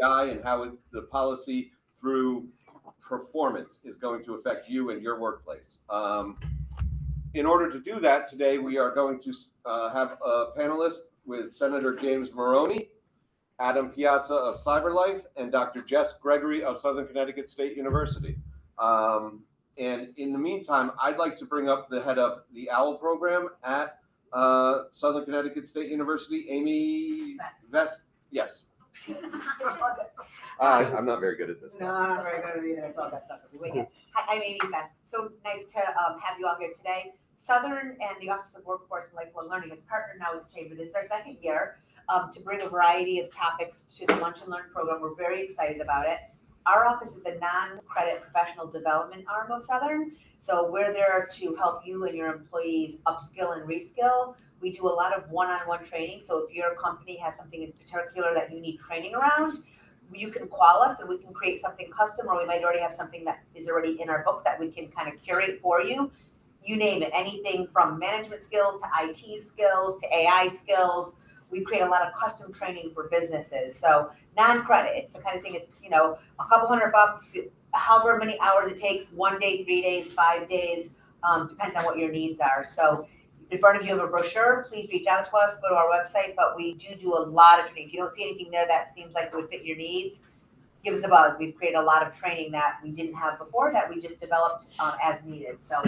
AI and how the policy through performance is going to affect you and your workplace. In order to do that, today we are going to have a panelist with Senator James Maroney, Adam Piazza of CyberLife, and Dr. Jess Gregory of Southern Connecticut State University. And in the meantime, I'd like to bring up the head of the Owl Program at Southern Connecticut State University, Amy Vest. Yes. I'm not very good at this. No, I'm not very good at it either. It's all that stuff. Hi, I'm Amy Vest. So nice to have you all here today. Southern and the Office of Workforce and Lifelong Learning has partnered now with the Chamber. This is our second year to bring a variety of topics to the Lunch and Learn program. We're very excited about it. Our office is the non-credit professional development arm of Southern. So we're there to help you and your employees upskill and reskill. We do a lot of one-on-one training. So if your company has something in particular that you need training around, you can call us and we can create something custom, or we might already have something that is already in our books that we can kind of curate for you. You name it, anything from management skills to IT skills to AI skills. We create a lot of custom training for businesses. So non-credit, it's the kind of thing, it's, you know, a couple $100, however many hours it takes, 1 day, 3 days, 5 days, depends on what your needs are. So in front of you have a brochure, please reach out to us, go to our website, but we do a lot of training. If you don't see anything there that seems like it would fit your needs, give us a buzz. We've created a lot of training that we didn't have before that we just developed as needed. So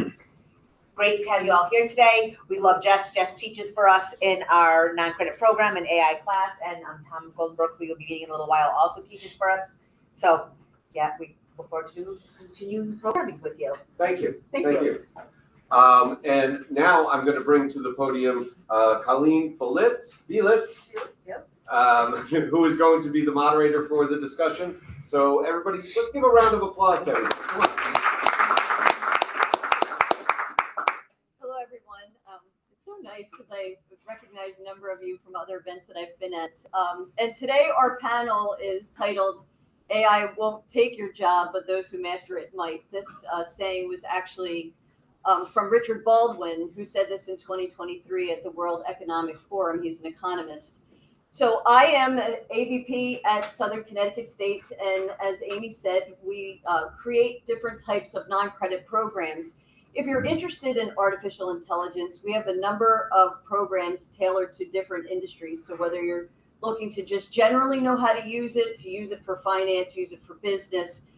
great to have you all here today. We love Jess. Jess teaches for us in our non-credit program and AI class, and Tom Goldenbrook, we will be getting in a little while, also teaches for us. So yeah, we look forward to continue programming with you. Thank you. Thank you. And now I'm going to bring to the podium Colleen Felitz, Yep. who is going to be the moderator for the discussion. So everybody, let's give a round of applause to everybody. It's so nice because I recognize a number of you from other events that I've been at. And today our panel is titled, AI won't take your job, but those who master it might. This saying was actually from Richard Baldwin, who said this in 2023 at the World Economic Forum. He's an economist. So I am an AVP at Southern Connecticut State, and as Amy said, we create different types of non-credit programs. If you're interested in artificial intelligence, we have a number of programs tailored to different industries. So whether you're looking to just generally know how to use it for finance, use it for business,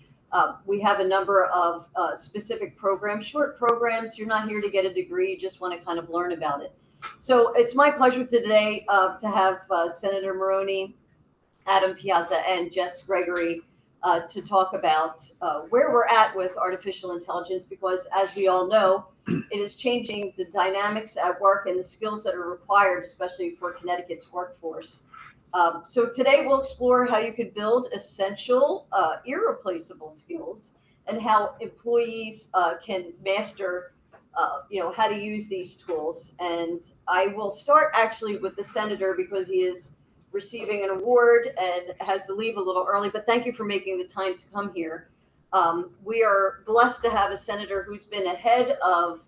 we have a number of specific programs, short programs. You're not here to get a degree, you just want to kind of learn about it. So it's my pleasure today to have Senator Maroney, Adam Piazza, and Jess Gregory to talk about where we're at with artificial intelligence, because as we all know, it is changing the dynamics at work and the skills that are required, especially for Connecticut's workforce. So today we'll explore how you could build essential, irreplaceable skills and how employees can master how to use these tools. And I will start actually with the senator because he is receiving an award and has to leave a little early, but thank you for making the time to come here. We are blessed to have a senator who's been ahead of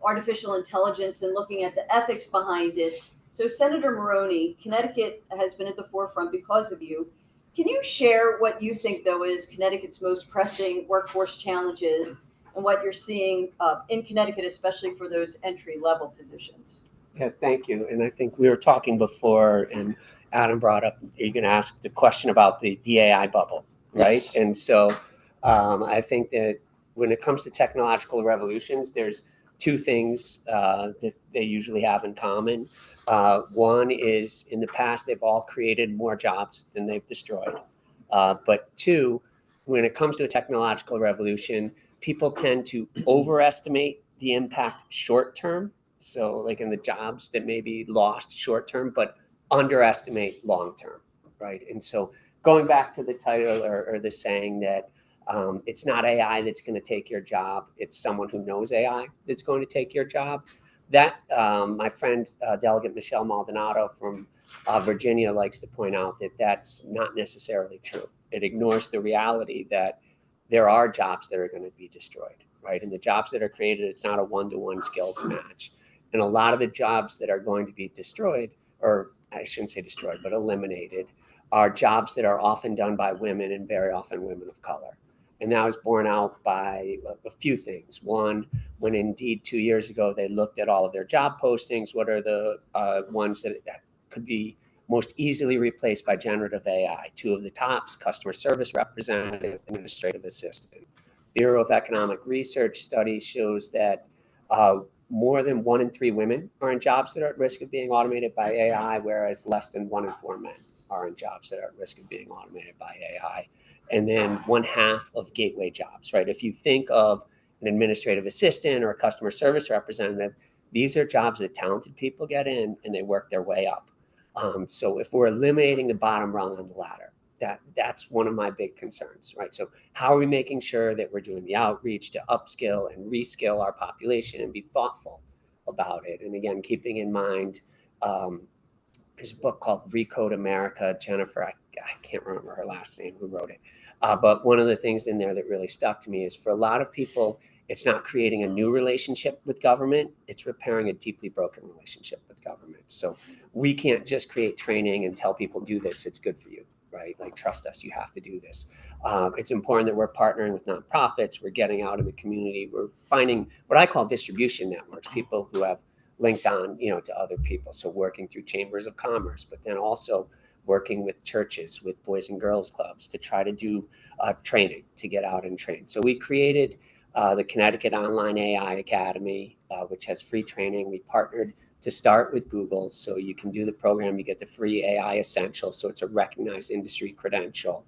artificial intelligence and looking at the ethics behind it. So Senator Maroney, Connecticut has been at the forefront because of you. Can you share what you think, though, is Connecticut's most pressing workforce challenges and what you're seeing in Connecticut, especially for those entry-level positions? Yeah, thank you. And I think we were talking before, and Adam brought up, you're going to ask the question about the AI bubble, right? Yes. And so I think that when it comes to technological revolutions, there's two things that they usually have in common. One is in the past, they've all created more jobs than they've destroyed. But two, when it comes to a technological revolution, people tend to overestimate the impact short term. So like in the jobs that may be lost short term, but underestimate long term, right? And so going back to the title or the saying that it's not AI that's going to take your job, it's someone who knows AI that's going to take your job. That my friend Delegate Michelle Maldonado from Virginia likes to point out that that's not necessarily true. It ignores the reality that there are jobs that are going to be destroyed, right? And the jobs that are created, it's not a one-to-one skills match. And a lot of the jobs that are going to be destroyed, or I shouldn't say destroyed, but eliminated, are jobs that are often done by women and very often women of color. And that was borne out by a few things. One, when Indeed 2 years ago, they looked at all of their job postings, what are the ones that could be most easily replaced by generative AI? Two of the tops: customer service representative, administrative assistant. Bureau of Economic Research study shows that more than 1 in 3 women are in jobs that are at risk of being automated by AI, whereas less than 1 in 4 men are in jobs that are at risk of being automated by AI. And then 1/2 of gateway jobs, right? If you think of an administrative assistant or a customer service representative, these are jobs that talented people get in and they work their way up. So if we're eliminating the bottom rung on the ladder, that's one of my big concerns, right? So how are we making sure that we're doing the outreach to upskill and reskill our population and be thoughtful about it? And again, keeping in mind, there's a book called Recode America. Jennifer, I can't remember her last name, who wrote it. But one of the things in there that really stuck to me is, for a lot of people, it's not creating a new relationship with government, it's repairing a deeply broken relationship with government. So we can't just create training and tell people, do this, it's good for you, right? Like, trust us, you have to do this. It's important that we're partnering with nonprofits, we're getting out in the community, we're finding what I call distribution networks, people who have linked on, to other people. So working through chambers of commerce, but then also working with churches, with boys and girls clubs to try to do training, to get out and train. So we created the Connecticut Online AI Academy, which has free training. We partnered to start with Google, so you can do the program, you get the free AI Essentials, so it's a recognized industry credential,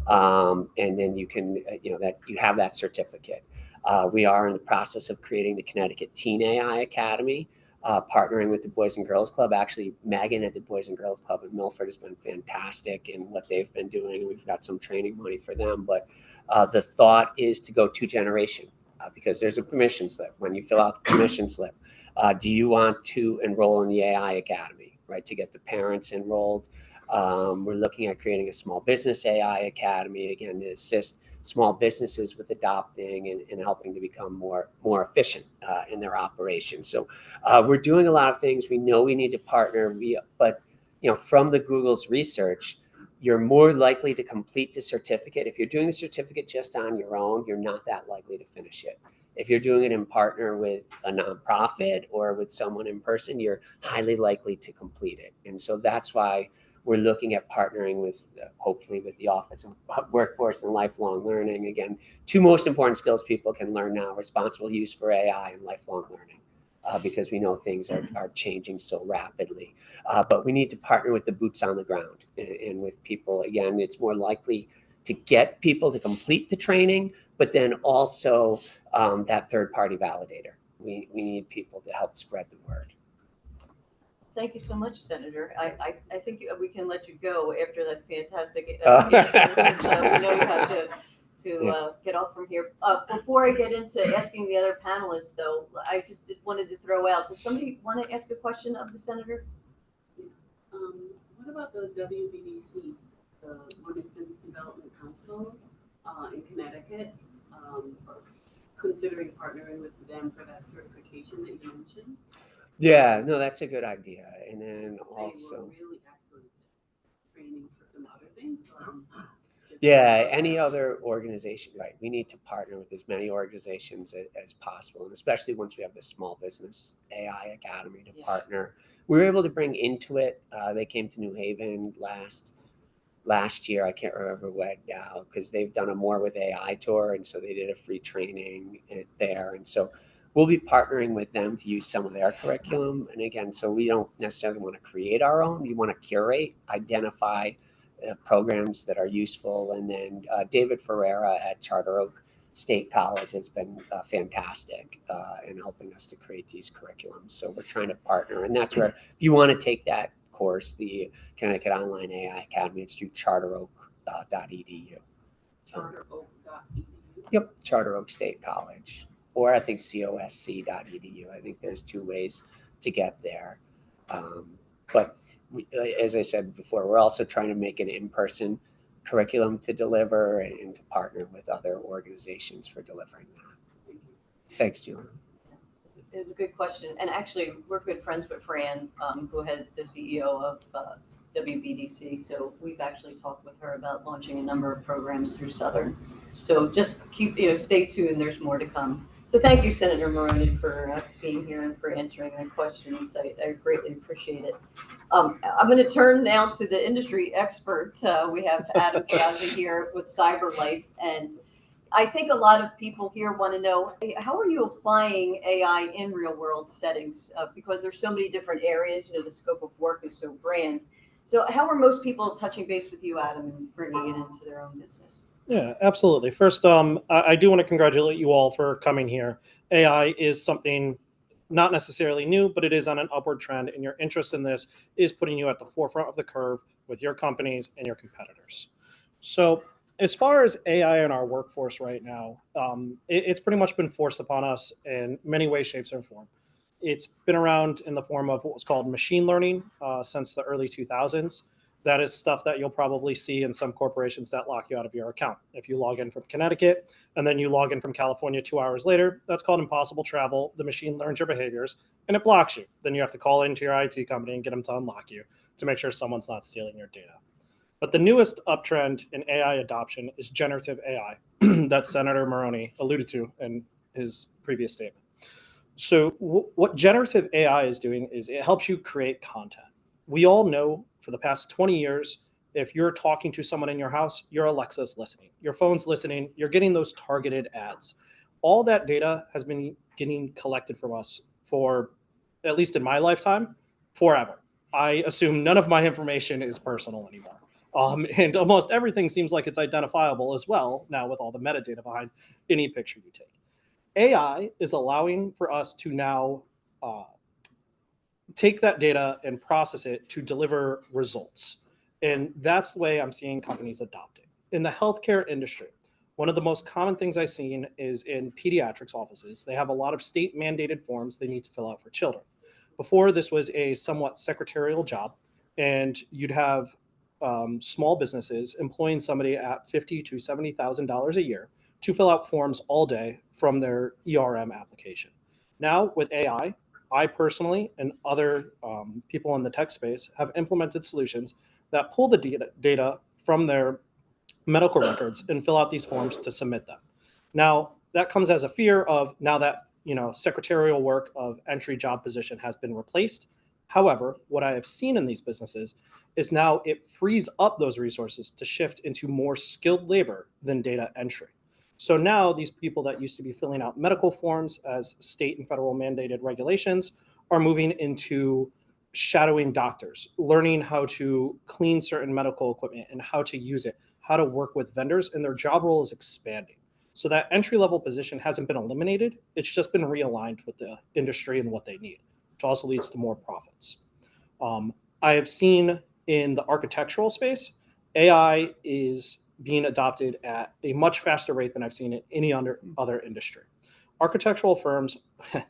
and then you can, that you have that certificate. We are in the process of creating the Connecticut Teen AI Academy, partnering with the Boys and Girls Club. Actually, Megan at the Boys and Girls Club in Milford has been fantastic in what they've been doing. We've got some training money for them, but the thought is to go 2 generation, because there's a permission slip. When you fill out the permission slip, do you want to enroll in the AI Academy, right, to get the parents enrolled? We're looking at creating a small business AI Academy, again, to assist small businesses with adopting and helping to become more efficient in their operations. So we're doing a lot of things. We know we need to partner, but from the Google's research, you're more likely to complete the certificate. If you're doing the certificate just on your own, you're not that likely to finish it. If you're doing it in partner with a nonprofit or with someone in person, you're highly likely to complete it. And so that's why we're looking at partnering with, hopefully, with the Office of Workforce and Lifelong Learning. Again, 2 most important skills people can learn now: responsible use for AI and lifelong learning, because we know things are changing so rapidly. But we need to partner with the boots on the ground and with people. Again, it's more likely to get people to complete the training, but then also that third-party validator. We need people to help spread the word. Thank you so much, Senator. I think we can let you go after that fantastic answer, since we know you have to get off from here. Before I get into asking the other panelists, though, I just wanted to throw out, did somebody want to ask a question of the Senator? What about the WBDC, the Women's Business Development Council in Connecticut? Considering partnering with them for that certification that you mentioned? Yeah, no, that's a good idea. And then also, they were really excellent at training for some other things. So any other organization, right? We need to partner with as many organizations as possible, and especially once we have the Small Business AI Academy to partner. We were able to bring Intuit. They came to New Haven last year. I can't remember when now, because they've done a More with AI tour, and so they did a free training there. And so we'll be partnering with them to use some of their curriculum. And again, so we don't necessarily want to create our own. We want to curate, identify programs that are useful. And then David Ferreira at Charter Oak State College has been fantastic in helping us to create these curriculums. So we're trying to partner. And that's where, if you want to take that course, the Connecticut Online AI Academy, it's through charteroak.edu. charteroak.edu. Yep, Charter Oak State College. Or I think cosc.edu. I think there's 2 ways to get there. But as I said before, we're also trying to make an in-person curriculum to deliver and to partner with other organizations for delivering that. Thanks, Julie. It's a good question. And actually, we're good friends with Fran, who had the CEO of WBDC. So we've actually talked with her about launching a number of programs through Southern. So just keep, stay tuned. There's more to come. So thank you, Senator Maroney, for being here and for answering our questions. I greatly appreciate it. I'm going to turn now to the industry expert. We have Adam Piazza here with CyberLife, and I think a lot of people here want to know, how are you applying AI in real world settings? Because there's so many different areas, the scope of work is so grand. So how are most people touching base with you, Adam, and bringing it into their own business? Yeah, absolutely. First, I do want to congratulate you all for coming here. AI is something not necessarily new, but it is on an upward trend, and your interest in this is putting you at the forefront of the curve with your companies and your competitors. So as far as AI in our workforce right now, it's pretty much been forced upon us in many ways, shapes, and form. It's been around in the form of what was called machine learning since the early 2000s. That is stuff that you'll probably see in some corporations that lock you out of your account. If you log in from Connecticut and then you log in from California 2 hours later, that's called impossible travel. The machine learns your behaviors and it blocks you. Then you have to call into your IT company and get them to unlock you to make sure someone's not stealing your data. But the newest uptrend in AI adoption is generative AI that Senator Maroney alluded to in his previous statement. So what generative AI is doing is it helps you create content. We all know for the past 20 years, if you're talking to someone in your house, your Alexa's listening, your phone's listening, you're getting those targeted ads. All that data has been getting collected from us for, at least in my lifetime, forever. I assume none of my information is personal anymore. And almost everything seems like it's identifiable as well now with all the metadata behind any picture you take. AI is allowing for us to now take that data and process it to deliver results. And that's the way I'm seeing companies adopt it. In the healthcare industry, one of the most common things I've seen is in pediatrics offices. They have a lot of state mandated forms they need to fill out for children. Before, this was a somewhat secretarial job, and you'd have small businesses employing somebody at $50,000 to $70,000 a year to fill out forms all day from their ERM application. Now with AI, I personally and other people in the tech space have implemented solutions that pull the data from their medical records and fill out these forms to submit them. Now that comes as a fear of now that secretarial work of entry job position has been replaced. However, what I have seen in these businesses is now it frees up those resources to shift into more skilled labor than data entry. So now these people that used to be filling out medical forms as state and federal mandated regulations are moving into shadowing doctors, learning how to clean certain medical equipment and how to use it, how to work with vendors, and their job role is expanding. So that entry-level position hasn't been eliminated. It's just been realigned with the industry and what they need, which also leads to more profits. I have seen in the architectural space, AI is being adopted at a much faster rate than I've seen in any other industry. Architectural firms,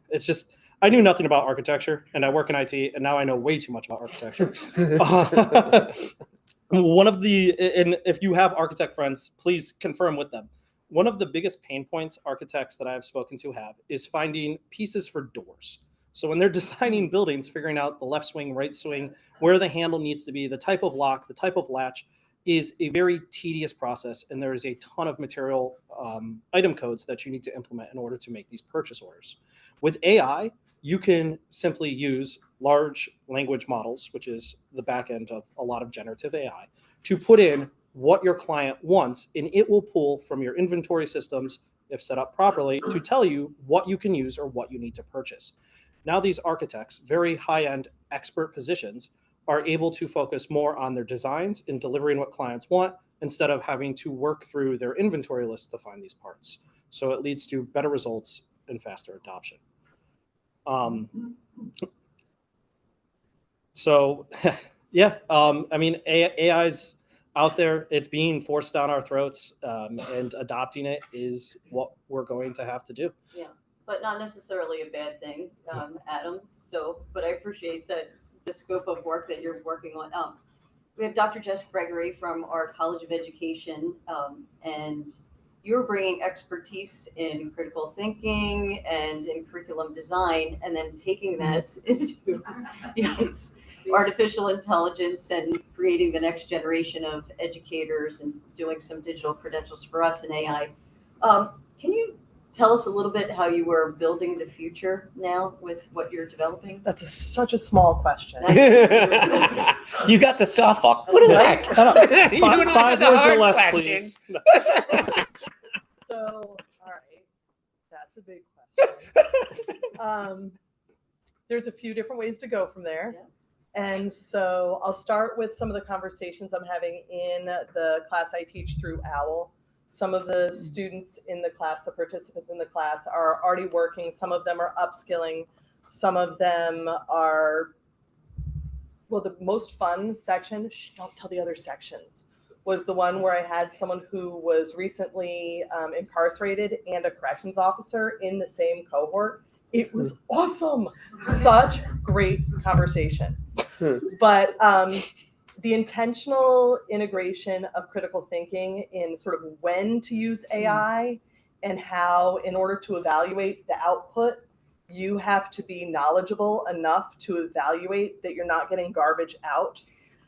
it's just, I knew nothing about architecture and I work in IT and now I know way too much about architecture. And if you have architect friends, please confirm with them. One of the biggest pain points architects that I've spoken to have is finding pieces for doors. So when they're designing buildings, figuring out the left swing, right swing, where the handle needs to be, the type of lock, the type of latch, is a very tedious process, and there is a ton of material item codes that you need to implement in order to make these purchase orders. With AI, you can simply use large language models, which is the back end of a lot of generative AI, to put in what your client wants, and it will pull from your inventory systems, if set up properly, to tell you what you can use or what you need to purchase. Now these architects, very high-end expert positions, are able to focus more on their designs and delivering what clients want instead of having to work through their inventory list to find these parts. So it leads to better results and faster adoption. I mean, AI's out there, it's being forced down our throats, and adopting it is what we're going to have to do. Yeah, but not necessarily a bad thing, Adam. So, but I appreciate that the scope of work that you're working on. We have Dr. Jess Gregory from our College of Education, and you're bringing expertise in critical thinking and in curriculum design, and then taking that into artificial intelligence and creating the next generation of educators and doing some digital credentials for us in AI. Can you tell us a little bit how you were building the future now with what you're developing? That's such a small question. You got the softball. What the Right? heck? Five, You and I five got the words or hard less, question. please. So, all right, that's a big question. There's a few different ways to go from there. Yeah. And so I'll start with some of the conversations I'm having in the class I teach through Owl. Some of the students in the class, the participants in the class, are already working. Some of them are upskilling. Some of them are, well, the most fun section, don't tell the other sections, was the one where I had someone who was recently incarcerated and a corrections officer in the same cohort. It was awesome. Such great conversation. But the intentional integration of critical thinking in sort of when to use AI and how, in order to evaluate the output, you have to be knowledgeable enough to evaluate that you're not getting garbage out,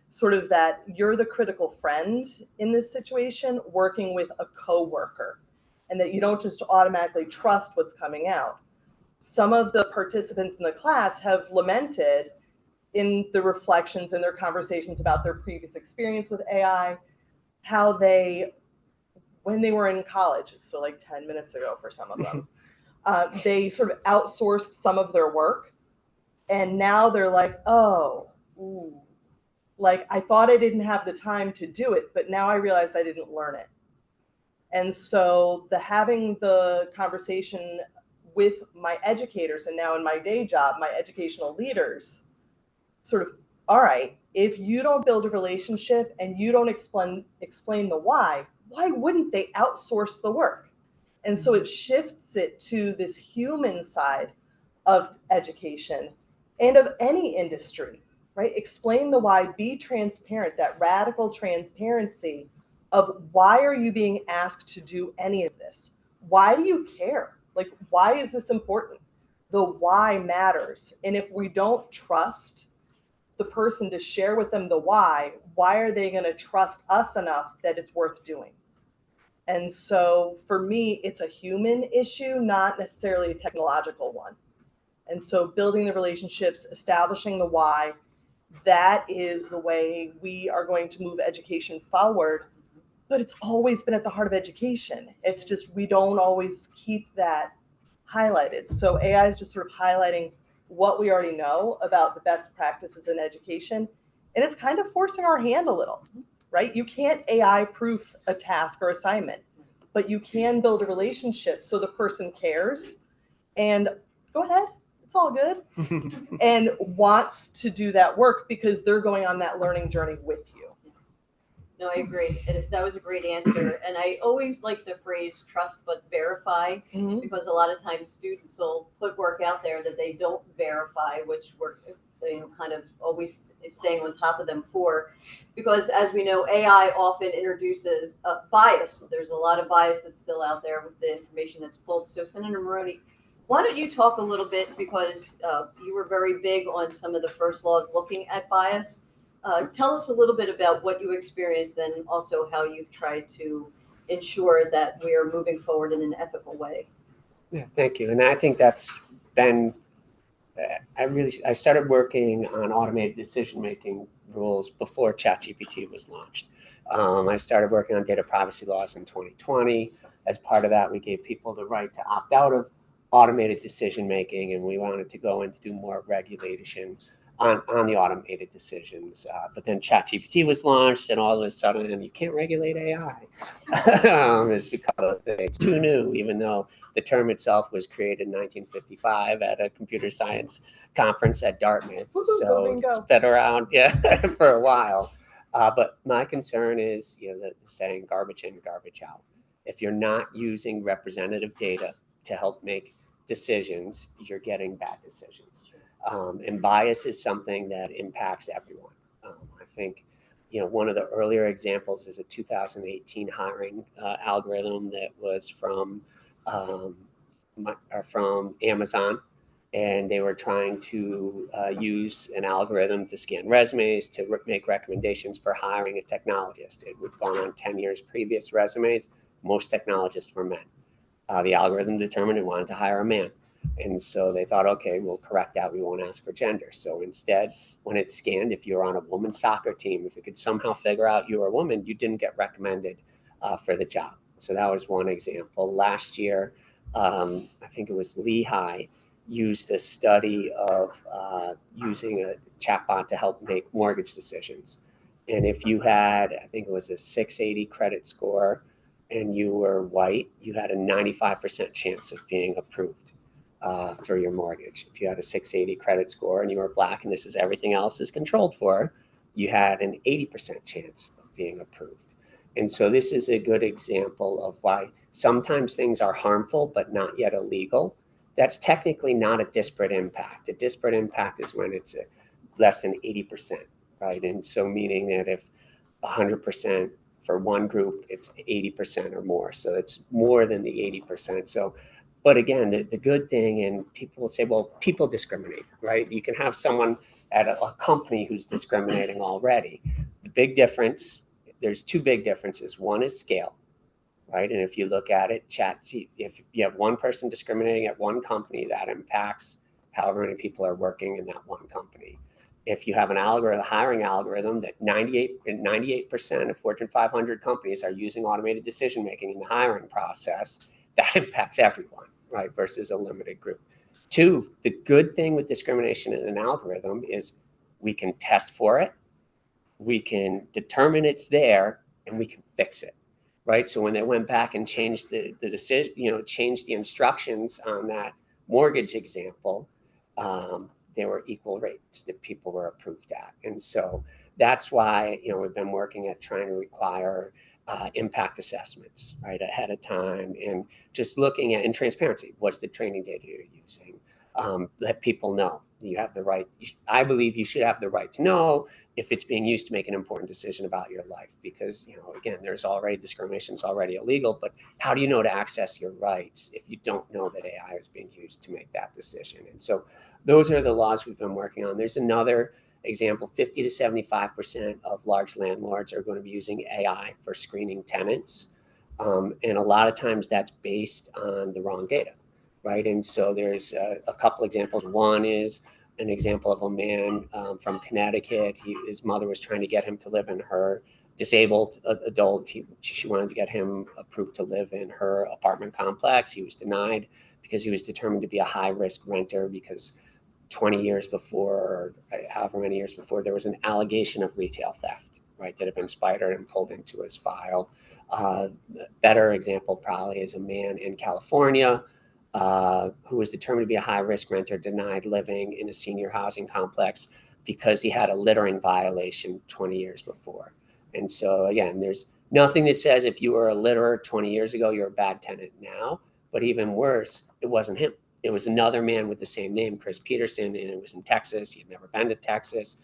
sort of that you're the critical friend in this situation working with a coworker, and that you don't just automatically trust what's coming out. Some of the participants in the class have lamented in the reflections and their conversations about their previous experience with AI, how they, when they were in college, so like 10 minutes ago for some of them, they sort of outsourced some of their work. And now they're like, oh, ooh, like I thought I didn't have the time to do it, but now I realize I didn't learn it. And so having the conversation with my educators, and now in my day job, my educational leaders, sort of, all right, if you don't build a relationship and you don't explain the why wouldn't they outsource the work? And so it shifts it to this human side of education and of any industry, right? Explain the why, be transparent, that radical transparency of why are you being asked to do any of this? Why do you care? Like, why is this important? The why matters. And if we don't trust the person to share with them the why are they going to trust us enough that it's worth doing? And so for me, it's a human issue, not necessarily a technological one. And so building the relationships, establishing the why, that is the way we are going to move education forward. But it's always been at the heart of education. It's just we don't always keep that highlighted. So AI is just sort of highlighting what we already know about the best practices in education. And it's kind of forcing our hand a little, right? You can't AI proof a task or assignment, but you can build a relationship so the person cares and go ahead, it's all good, and wants to do that work because they're going on that learning journey with you. No, I agree. That was a great answer. And I always like the phrase trust but verify, because a lot of times students will put work out there that they don't verify, which we're kind of always staying on top of them for. Because as we know, AI often introduces bias. There's a lot of bias that's still out there with the information that's pulled. So Senator Maroney, why don't you talk a little bit, because you were very big on some of the first laws looking at bias. Tell us a little bit about what you experienced and also how you've tried to ensure that we are moving forward in an ethical way. Yeah, thank you. And I think that's been, I started working on automated decision-making rules before ChatGPT was launched. I started working on data privacy laws in 2020. As part of that, we gave people the right to opt out of automated decision-making, and we wanted to go in to do more regulation on the automated decisions. But then ChatGPT was launched, and all of a sudden, you can't regulate AI. It's because it's too new, even though the term itself was created in 1955 at a computer science conference at Dartmouth. So it's been around, for a while. But my concern is, the saying garbage in, garbage out. If you're not using representative data to help make decisions, you're getting bad decisions. And bias is something that impacts everyone. I think, one of the earlier examples is a 2018 hiring algorithm that was from Amazon, and they were trying to use an algorithm to scan resumes to make recommendations for hiring a technologist. It would gone on 10 years previous resumes. Most technologists were men. The algorithm determined it wanted to hire a man. And so they thought, okay, we'll correct that. We won't ask for gender. So instead, when it scanned, if you were on a women's soccer team, if it could somehow figure out you were a woman, you didn't get recommended for the job. So that was one example. Last year, I think it was Lehigh, used a study of using a chatbot to help make mortgage decisions. And if you had, I think it was a 680 credit score and you were white, you had a 95% chance of being approved for your mortgage. If you had a 680 credit score and you were black and this is everything else is controlled for, you had an 80% chance of being approved. And so this is a good example of why sometimes things are harmful but not yet illegal. That's technically not a disparate impact. A disparate impact is when it's less than 80%, right? And so meaning that if 100% for one group, it's 80% or more. So it's more than the 80%. So, but again, the good thing, and people will say, well, people discriminate, right? You can have someone at a company who's discriminating already. The big difference, there's two big differences. One is scale. Right. And if you look at it, if you have one person discriminating at one company, that impacts however many people are working in that one company. If you have an algorithm, a hiring algorithm that 98% of Fortune 500 companies are using automated decision making in the hiring process, that impacts everyone, right? Versus a limited group. Two, the good thing with discrimination in an algorithm is we can test for it, we can determine it's there, and we can fix it. Right. So when they went back and changed the decision, changed the instructions on that mortgage example, there were equal rates that people were approved at. And so that's why, we've been working at trying to require impact assessments right ahead of time and just looking at in transparency. What's the training data you're using? Let people know you have the right. I believe you should have the right to know if it's being used to make an important decision about your life, because, again, there's already discrimination is already illegal, but how do you know to access your rights if you don't know that AI is being used to make that decision? And so those are the laws we've been working on. There's another example, 50 to 75% of large landlords are going to be using AI for screening tenants. And a lot of times that's based on the wrong data, right? And so there's a couple examples. One is an example of a man from Connecticut. His mother was trying to get him to live in her disabled adult. She wanted to get him approved to live in her apartment complex. He was denied because he was determined to be a high-risk renter because 20 years before, or however many years before, there was an allegation of retail theft, right, that had been spidered and pulled into his file. Better example probably is a man in California who was determined to be a high-risk renter, denied living in a senior housing complex because he had a littering violation 20 years before. And so, again, there's nothing that says if you were a litterer 20 years ago, you're a bad tenant now. But even worse, it wasn't him. It was another man with the same name, Chris Peterson, and it was in Texas. He'd never been to Texas.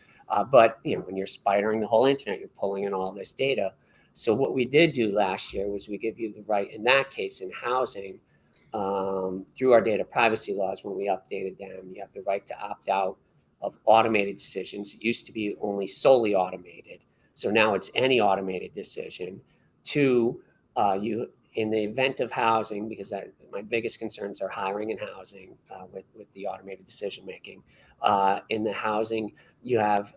But when you're spidering the whole internet, you're pulling in all this data. So what we did do last year was we give you the right, in that case, in housing, through our data privacy laws, when we updated them, you have the right to opt out of automated decisions. It used to be only solely automated. So now it's any automated decision. Two, you, in the event of housing, because my biggest concerns are hiring and housing with the automated decision making. In the housing, you have,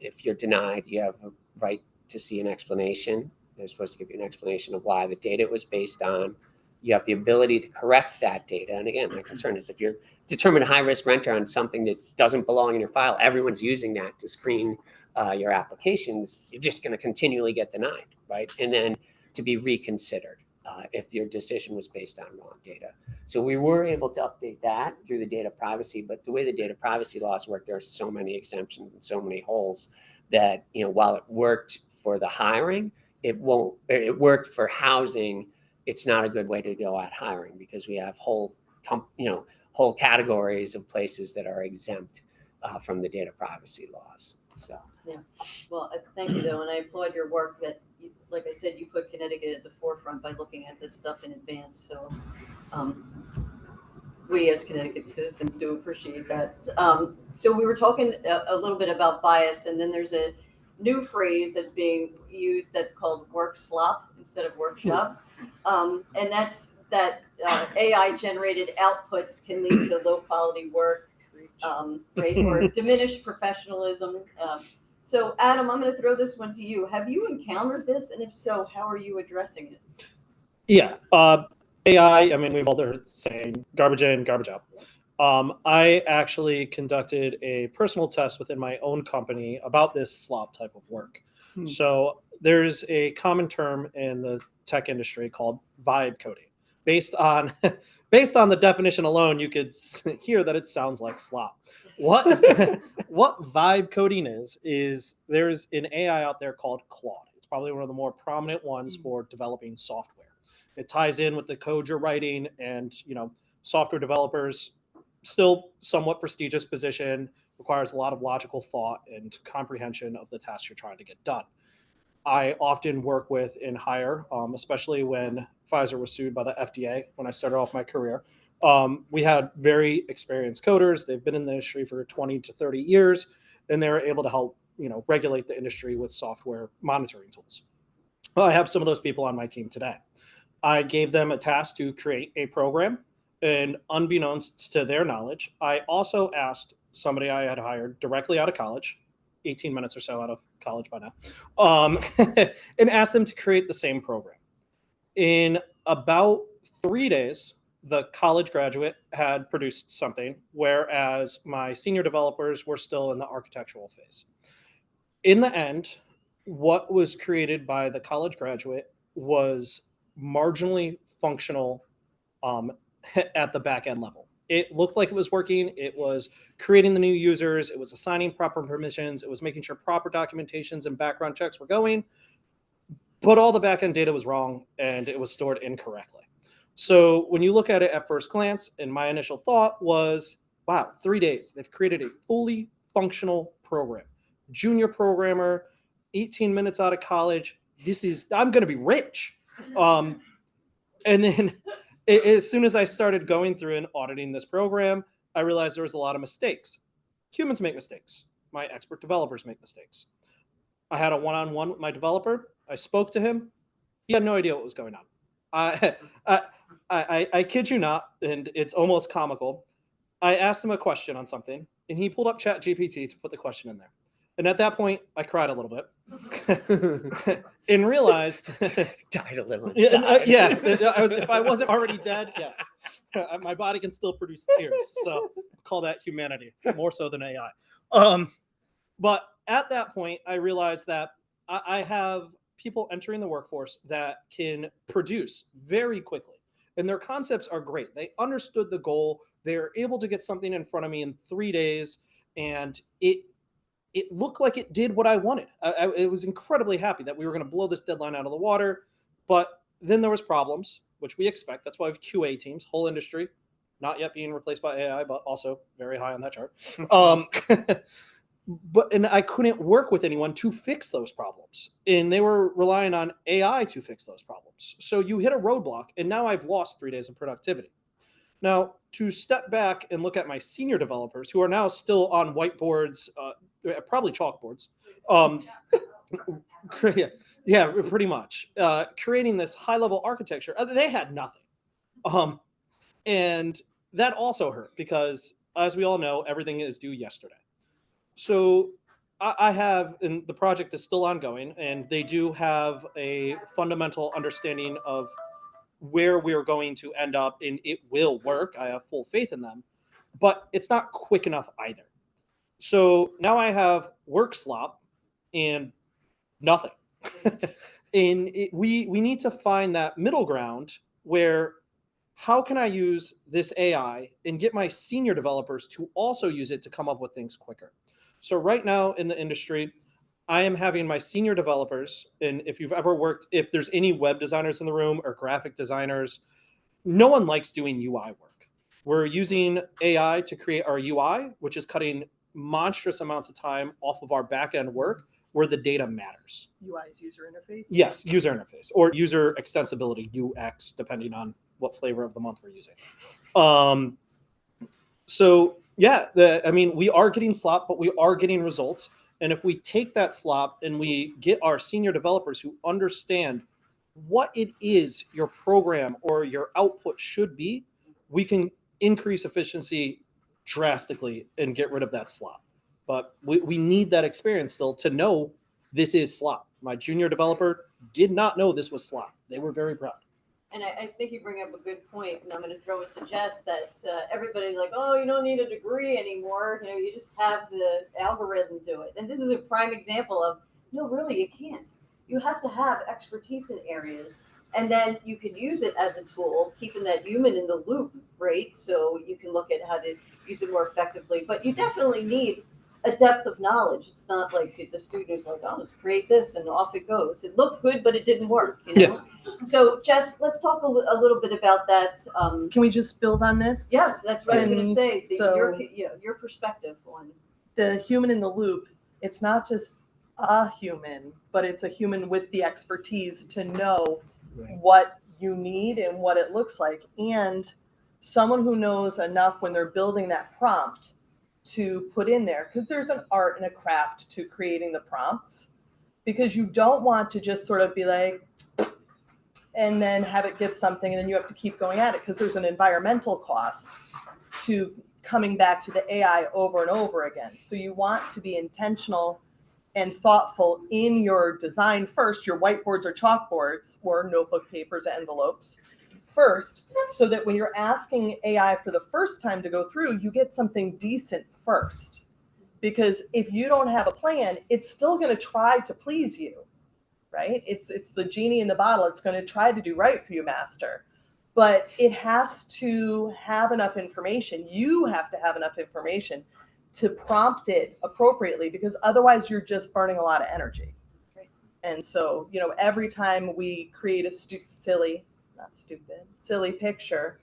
if you're denied, you have a right to see an explanation. They're supposed to give you an explanation of why the data it was based on. You have the ability to correct that data. And again, my concern is if you're determined a high-risk renter on something that doesn't belong in your file, everyone's using that to screen your applications, you're just going to continually get denied, right? And then to be reconsidered if your decision was based on wrong data. So we were able to update that through the data privacy, but the way the data privacy laws work, there are so many exemptions and so many holes that, while it worked for the hiring, it worked for housing. It's not a good way to go at hiring because we have whole categories of places that are exempt from the data privacy laws. So yeah, well, thank you though, and I applaud your work that, like I said, you put Connecticut at the forefront by looking at this stuff in advance. So we as Connecticut citizens do appreciate that. So we were talking a little bit about bias, and then there's a new phrase that's being used that's called work slop instead of workshop. And that's that AI generated outputs can lead to low quality work, right, or diminished professionalism. So Adam, I'm going to throw this one to you. Have you encountered this? And if so, how are you addressing it? Yeah. AI, I mean, we've all heard saying garbage in, garbage out. I actually conducted a personal test within my own company about this slop type of work. So there's a common term in the tech industry called vibe coding. Based on the definition alone, you could hear that it sounds like slop. What vibe coding is there's an AI out there called Claude. It's probably one of the more prominent ones for developing software. It ties in with the code you're writing, and software developers, still somewhat prestigious position, requires a lot of logical thought and comprehension of the tasks you're trying to get done. I often work with and hire, especially when Pfizer was sued by the FDA when I started off my career. We had very experienced coders. They've been in the industry for 20 to 30 years, and they were able to help regulate the industry with software monitoring tools. Well, I have some of those people on my team today. I gave them a task to create a program, and unbeknownst to their knowledge, I also asked somebody I had hired directly out of college, 18 minutes or so out of college by now, and asked them to create the same program. In about 3 days, the college graduate had produced something, whereas my senior developers were still in the architectural phase. In the end, what was created by the college graduate was marginally functional at the back end level. It looked like it was working. It was creating the new users. It was assigning proper permissions. It was making sure proper documentations and background checks were going. But all the back end data was wrong, and it was stored incorrectly. So when you look at it at first glance, and my initial thought was, wow, 3 days. They've created a fully functional program. Junior programmer, 18 minutes out of college. I'm going to be rich. And then as soon as I started going through and auditing this program, I realized there was a lot of mistakes. Humans make mistakes. My expert developers make mistakes. I had a one-on-one with my developer. I spoke to him. He had no idea what was going on. I kid you not, and it's almost comical. I asked him a question on something, and he pulled up ChatGPT to put the question in there. And at that point, I cried a little bit and realized died a little inside. If I wasn't already dead, yes, my body can still produce tears. So call that humanity more so than AI. But at that point, I realized that I have people entering the workforce that can produce very quickly, and their concepts are great. They understood the goal. They're able to get something in front of me in 3 days, and it looked like it did what I wanted. I was incredibly happy that we were going to blow this deadline out of the water, but then there was problems, which we expect. That's why we have QA teams, whole industry, not yet being replaced by AI, but also very high on that chart. And I couldn't work with anyone to fix those problems, and they were relying on AI to fix those problems. So you hit a roadblock, and now I've lost 3 days of productivity. Now, to step back and look at my senior developers who are now still on whiteboards, probably chalkboards. Yeah, pretty much. Creating this high-level architecture, they had nothing. And that also hurt because, as we all know, everything is due yesterday. So I have, and the project is still ongoing, and they do have a fundamental understanding of where we're going to end up, and it will work. I have full faith in them, but it's not quick enough either. So now I have work slop and nothing. And we need to find that middle ground where how can I use this AI and get my senior developers to also use it to come up with things quicker? So right now in the industry, I am having my senior developers, and if you've ever worked, if there's any web designers in the room or graphic designers, no one likes doing UI work. We're using AI to create our UI, which is cutting monstrous amounts of time off of our back-end work where the data matters. UI is user interface? Yes, user interface or user extensibility, UX, depending on what flavor of the month we're using. So yeah, I mean, we are getting slop, but we are getting results. And if we take that slop and we get our senior developers who understand what it is your program or your output should be, we can increase efficiency drastically and get rid of that slop. But we need that experience still to know this is slop. My junior developer did not know this was slop. They were very proud. And I think you bring up a good point, and I'm going to suggest that everybody's like, oh, you don't need a degree anymore. You know, you just have the algorithm do it. And this is a prime example of, no, really, you can't. You have to have expertise in areas, and then you can use it as a tool, keeping that human in the loop, right? So you can look at how to use it more effectively. But you definitely need a depth of knowledge. It's not like the student is like, oh, let's create this and off it goes. It looked good, but it didn't work, you know? Yeah. So Jess, let's talk a little bit about that. Can we just build on this? Yes, that's what I was going to say. So your perspective on the human in the loop. It's not just a human, but it's a human with the expertise to know what you need and what it looks like. And someone who knows enough when they're building that prompt to put in there, because there's an art and a craft to creating the prompts, because you don't want to just sort of be like, and then have it get something, and then you have to keep going at it, because there's an environmental cost to coming back to the AI over and over again. So you want to be intentional and thoughtful in your design first, your whiteboards or chalkboards or notebook papers, envelopes first, so that when you're asking AI for the first time to go through, you get something decent first. Because if you don't have a plan, it's still going to try to please you, right? It's the genie in the bottle. It's going to try to do right for you, master. But it has to have enough information. You have to have enough information to prompt it appropriately, because otherwise you're just burning a lot of energy. And so, you know, every time we create a silly picture,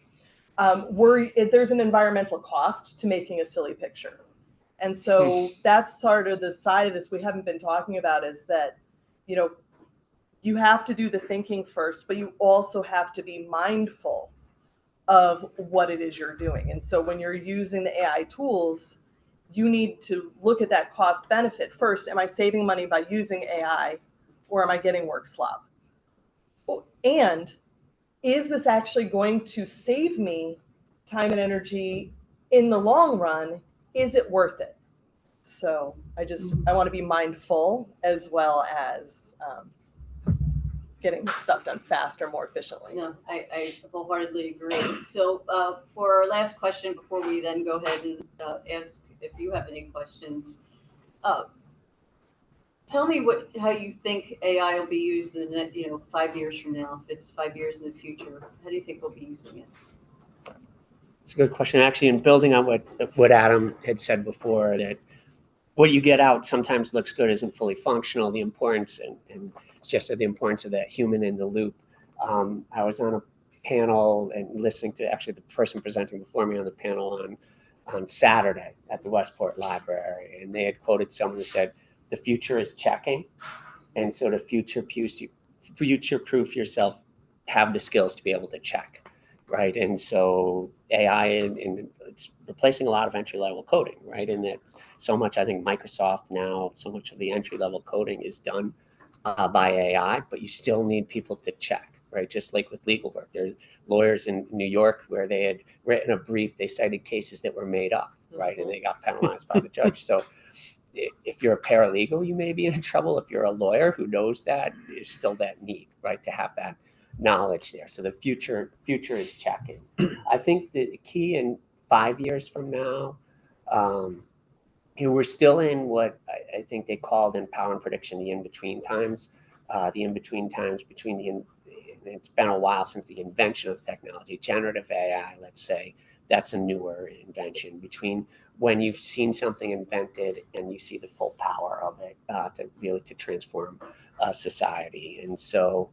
there's an environmental cost to making a silly picture. And so that's sort of the side of this we haven't been talking about, is that, you know, you have to do the thinking first, but you also have to be mindful of what it is you're doing. And so when you're using the AI tools, you need to look at that cost benefit first. Am I saving money by using AI, or am I getting work slop? And is this actually going to save me time and energy in the long run? Is it worth it? So I want to be mindful, as well as getting stuff done faster, more efficiently. No, I wholeheartedly agree. So for our last question, before we then go ahead and ask if you have any questions, tell me how you think AI will be used in the next, 5 years from now. If it's 5 years in the future, how do you think we'll be using it? It's a good question, actually. And building on what Adam had said before, that what you get out sometimes looks good isn't fully functional. The importance, and just the importance of that human in the loop. I was on a panel and listening to actually the person presenting before me on the panel on Saturday at the Westport Library, and they had quoted someone who said, "The future is checking," and so to future-proof yourself, have the skills to be able to check, right? And so AI and it's replacing a lot of entry-level coding, right? And that so much, I think Microsoft now, so much of the entry-level coding is done by AI, but you still need people to check, right? Just like with legal work, there are lawyers in New York where they had written a brief, they cited cases that were made up, right? And they got penalized by the judge. So if you're a paralegal, you may be in trouble. If you're a lawyer who knows that, there's still that need, right, to have that knowledge there. So the future is checking. I think the key in 5 years from now, we're still in what I think they called in power and prediction the in-between times. The in-between times between it's been a while since the invention of technology. Generative AI, let's say, that's a newer invention, between when you've seen something invented and you see the full power of it to transform society. And so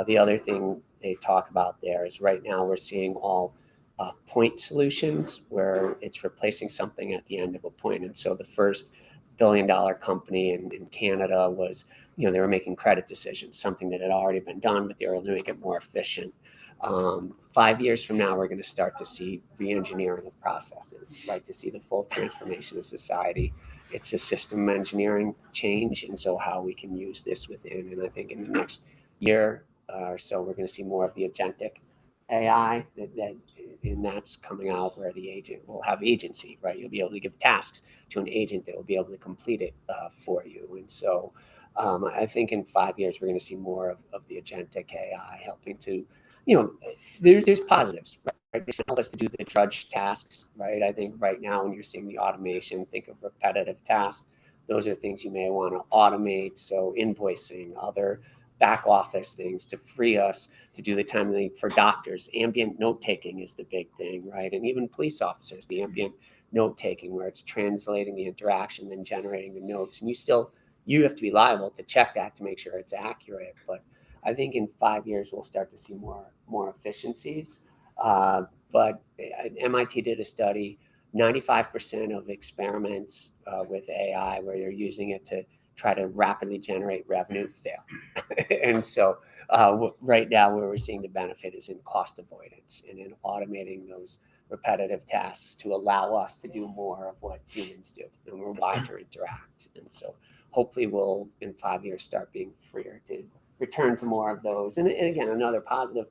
the other thing they talk about there is right now we're seeing all point solutions where it's replacing something at the end of a point. And so the first $1 billion company in Canada was they were making credit decisions, something that had already been done, but they were able to make it more efficient. 5 years from now, we're going to start to see re-engineering of processes, right? To see the full transformation of society. It's a system engineering change, and so how we can use this within. And I think in the next year or so, we're going to see more of the agentic AI and that's coming out where the agent will have agency, right? You'll be able to give tasks to an agent that will be able to complete it for you. And so I think in 5 years, we're going to see more of the agentic AI helping to, there's positives, right? It's help us to do the drudge tasks, right? I think right now when you're seeing the automation, think of repetitive tasks. Those are things you may want to automate. So invoicing, other back office things to free us to do the time they need for doctors. Ambient note taking is the big thing, right? And even police officers, the ambient note taking where it's translating the interaction, then generating the notes. And you have to be liable to check that to make sure it's accurate. But I think in 5 years, we'll start to see more efficiencies. But MIT did a study, 95% of experiments with AI where they're using it to try to rapidly generate revenue fail. And so right now where we're seeing the benefit is in cost avoidance and in automating those repetitive tasks to allow us to do more of what humans do and we're wired to interact. And so hopefully we'll in 5 years start being freer to return to more of those. And again, another positive,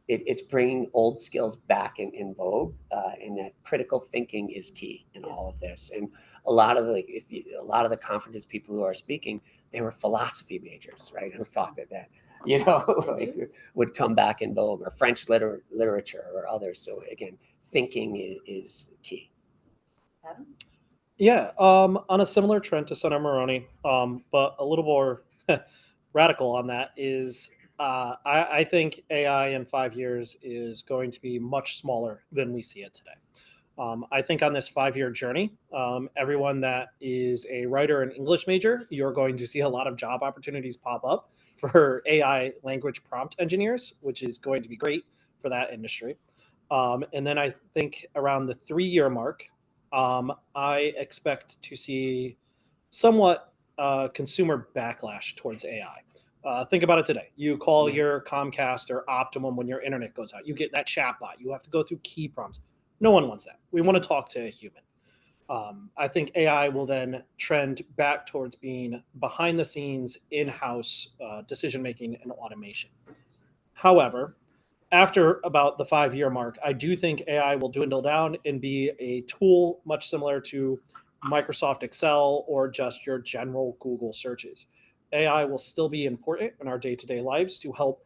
it's bringing old skills back in vogue, and that critical thinking is key in all of this. And a lot of the conferences, people who are speaking, they were philosophy majors, right? Who thought that would come back in vogue, or French literature or others. So again, thinking is key. Adam? Yeah, on a similar trend to Senator Maroney, but a little more radical on that is I think AI in 5 years is going to be much smaller than we see it today. I think on this 5-year journey, everyone that is a writer and English major, you're going to see a lot of job opportunities pop up for AI language prompt engineers, which is going to be great for that industry. And then I think around the 3-year mark, I expect to see somewhat consumer backlash towards AI. Think about it today. You call your Comcast or Optimum when your internet goes out. You get that chatbot. You have to go through key prompts. No one wants that. We want to talk to a human. I think AI will then trend back towards being behind the scenes, in-house decision-making and automation. However, after about the 5-year mark, I do think AI will dwindle down and be a tool much similar to Microsoft Excel or just your general Google searches. AI will still be important in our day-to-day lives to help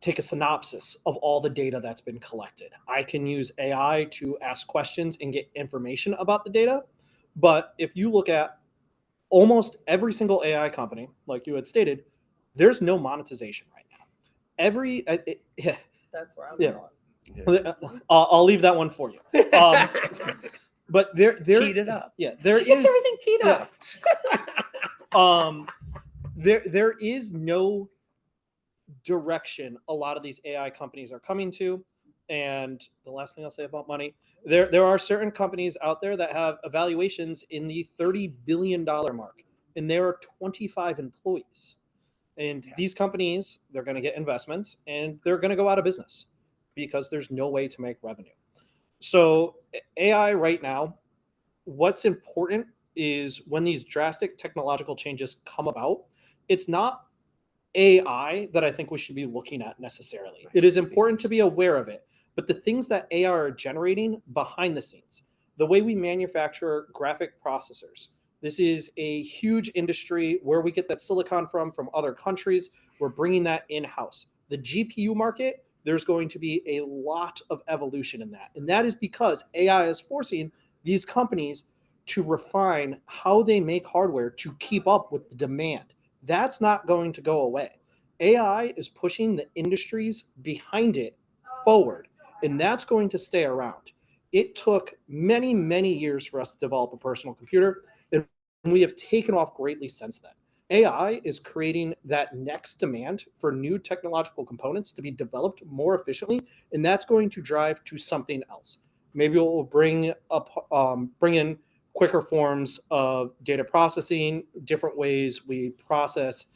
take a synopsis of all the data that's been collected. I can use AI to ask questions and get information about the data. But if you look at almost every single AI company, like you had stated, there's no monetization right now. That's where I'm Yeah. going. I'll leave that one for you. But there Teed it up. Yeah, there She gets is everything teed up. there is no direction a lot of these AI companies are coming to. And the last thing I'll say about money, there are certain companies out there that have evaluations in the $30 billion mark, and there are 25 employees. And these companies, they're going to get investments and they're going to go out of business because there's no way to make revenue. So AI right now, what's important is when these drastic technological changes come about, it's not AI that I think we should be looking at necessarily. It is important to be aware of it, but the things that AI are generating behind the scenes, the way we manufacture graphic processors, this is a huge industry where we get that silicon from other countries. We're bringing that in-house. The GPU market, there's going to be a lot of evolution in that. And that is because AI is forcing these companies to refine how they make hardware to keep up with the demand. That's not going to go away. AI is pushing the industries behind it forward, and that's going to stay around. It took many, many years for us to develop a personal computer, and we have taken off greatly since then. AI is creating that next demand for new technological components to be developed more efficiently, and that's going to drive to something else. Maybe it will bring in quicker forms of data processing, different ways we process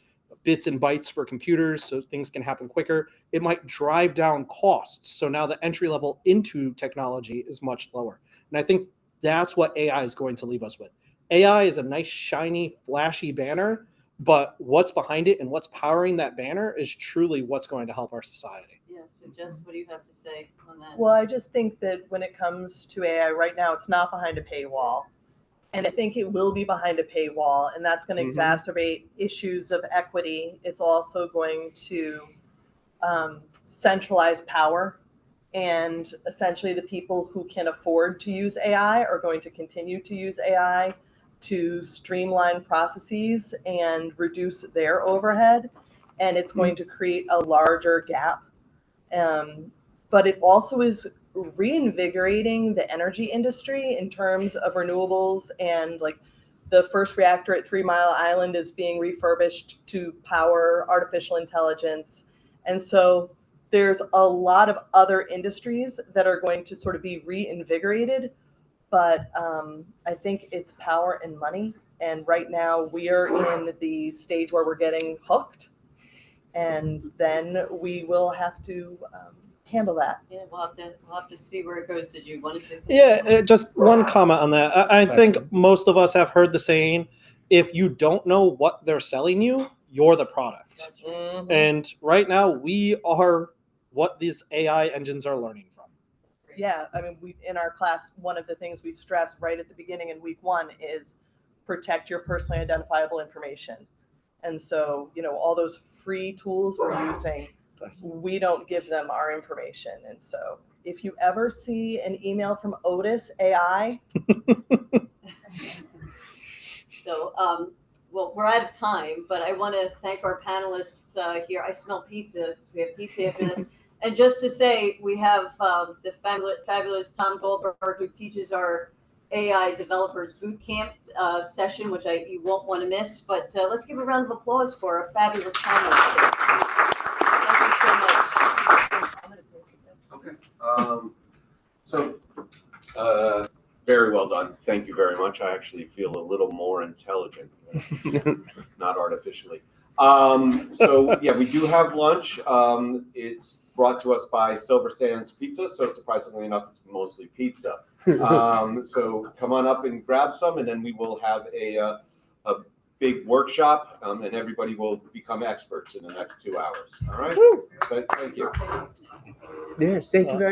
bits and bytes for computers so things can happen quicker. It might drive down costs. So now the entry level into technology is much lower. And I think that's what AI is going to leave us with. AI is a nice, shiny, flashy banner, but what's behind it and what's powering that banner is truly what's going to help our society. Yeah, so Jess, what do you have to say on that? Well, I just think that when it comes to AI right now, it's not behind a paywall. And I think it will be behind a paywall, and that's going to exacerbate issues of equity. It's also going to centralize power. And essentially, the people who can afford to use AI are going to continue to use AI to streamline processes and reduce their overhead. And it's going to create a larger gap. But it also is reinvigorating the energy industry in terms of renewables, and like the first reactor at 3 Mile Island is being refurbished to power artificial intelligence. And so there's a lot of other industries that are going to sort of be reinvigorated, but I think it's power and money. And right now we are in the stage where we're getting hooked, and then we will have to handle that. Yeah, we'll have to see where it goes. Did you want to say something? Yeah, just one comment on that. I think most of us have heard the saying, if you don't know what they're selling you, you're the product. Mhm. And right now we are what these AI engines are learning from. Yeah, I mean, we in our class, one of the things we stressed right at the beginning in week 1 is protect your personally identifiable information. And so, all those free tools we're using, we don't give them our information. And so if you ever see an email from Otis AI. So, well, we're out of time, but I want to thank our panelists here. I smell pizza. We have pizza after this. And just to say, we have the fabulous Tom Goldberg, who teaches our AI developers boot camp session, which you won't want to miss. But let's give a round of applause for a fabulous panel. Thank you so much. Okay. Very well done. Thank you very much. I actually feel a little more intelligent, not artificially. Yeah, we do have lunch. It's brought to us by Silver Sands Pizza. So surprisingly enough, it's mostly pizza. So come on up and grab some, and then we will have a big workshop, and everybody will become experts in the next 2 hours. All right. Thank you. Yeah, thank you very